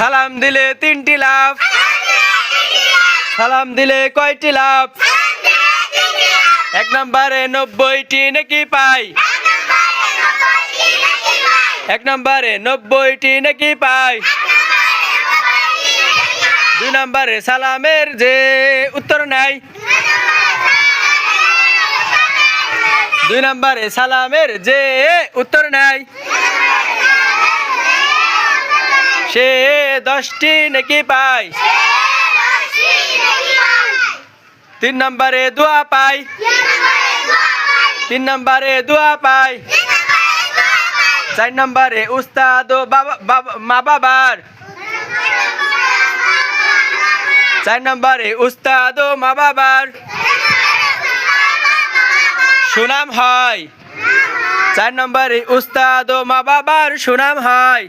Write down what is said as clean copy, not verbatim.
সালাম দিলে 3টি লাভ। সালাম দিলে কয়টি লাভ? 1 নম্বরে 90টি নেকি পাই। 1 নম্বরে 90টি নেকি পাই। 2 নম্বরে সালামের যে উত্তর নাই। 2 নম্বরে সালামের যে উত্তর নাই, সে 10টি নেকি পায়। 3 নম্বরে দোয়া পাই। 3 নম্বরে দোয়া পাই। 4 নম্বরে উস্তাদ ও মা বাবার। 4 নম্বরে উস্তাদ ও মা বাবার সুনাম হয়। 4 নম্বরে উস্তাদ ও মা বাবার সুনাম হয়।